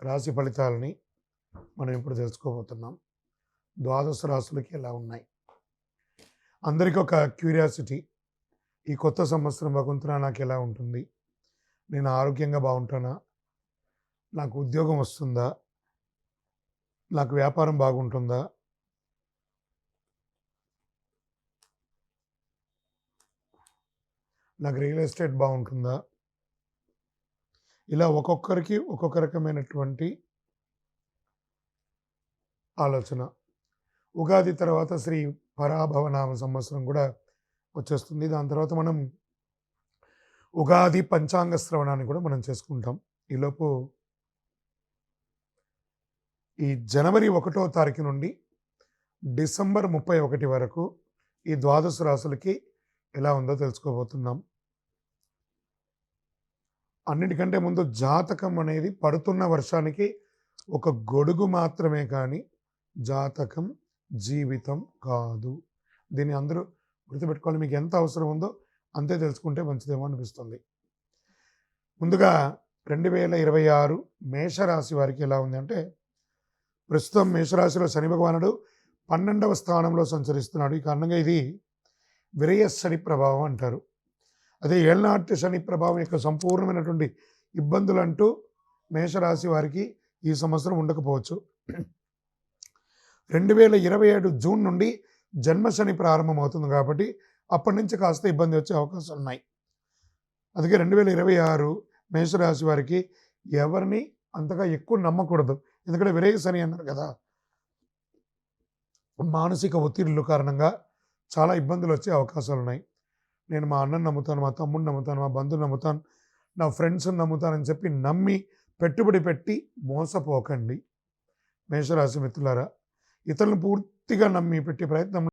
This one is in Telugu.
రాశి ఫలితాలని మనం ఇప్పుడు తెలుసుకోబోతున్నాం. ద్వాదశ రాశులకి ఎలా ఉన్నాయి? అందరికీ ఒక క్యూరియాసిటీ. ఈ కొత్త సంవత్సరం భగవంతుడా నాకు ఎలా ఉంటుంది? నేను ఆరోగ్యంగా బాగుంటానా? నాకు ఉద్యోగం వస్తుందా? నాకు వ్యాపారం బాగుంటుందా? నాకు రియల్ ఎస్టేట్ బాగుంటుందా? ఇలా ఒక్కొక్కరికి ఒక్కొక్క రకమైనటువంటి ఆలోచన. ఉగాది తర్వాత శ్రీ పరాభవనామ సంవత్సరం కూడా వచ్చేస్తుంది. దాని తర్వాత మనం ఉగాది పంచాంగ శ్రవణాన్ని కూడా మనం చేసుకుంటాం. ఈలోపు ఈ జనవరి 1వ తారీఖు నుండి డిసెంబర్ 31 వరకు ఈ ద్వాదశ రాశులకి ఎలా ఉందో తెలుసుకోబోతున్నాం. అన్నిటికంటే ముందు జాతకం అనేది పడుతున్న వర్షానికి ఒక గొడుగు మాత్రమే, కానీ జాతకం జీవితం కాదు. దీన్ని అందరూ గుర్తుపెట్టుకోవాలి. మీకు ఎంత అవసరం ఉందో అంతే తెలుసుకుంటే మంచిదేమో అనిపిస్తుంది. ముందుగా 2026 మేషరాశి వారికి ఎలా ఉంది అంటే, ప్రస్తుతం మేషరాశిలో శని భగవానుడు 12వ స్థానంలో సంచరిస్తున్నాడు. ఈ కారణంగా ఇది విరయ శని ప్రభావం అంటారు. అదే ఏళ్నాటి శని ప్రభావం యొక్క సంపూర్ణమైనటువంటి ఇబ్బందులు అంటూ మేషరాశి వారికి ఈ సంవత్సరం ఉండకపోవచ్చు. 2027 జూన్ నుండి జన్మశని ప్రారంభమవుతుంది కాబట్టి అప్పటి నుంచి కాస్త ఇబ్బంది వచ్చే అవకాశాలు ఉన్నాయి. అందుకే 2026 మేషరాశి వారికి ఎవరిని అంతగా ఎక్కువ నమ్మకూడదు. ఎందుకంటే విరయ శని అన్నారు కదా, మానసిక ఒత్తిడుల కారణంగా చాలా ఇబ్బందులు వచ్చే అవకాశాలు ఉన్నాయి. నేను మా అన్నని నమ్ముతాను, మా తమ్ముడిని నమ్ముతాను, మా బంధువుని నమ్ముతాను, నా ఫ్రెండ్స్ని నమ్ముతానని చెప్పి నమ్మి పెట్టుబడి పెట్టి మోసపోకండి మేషరాశి మిత్రులారా. ఇతరులను పూర్తిగా నమ్మి పెట్టే ప్రయత్నం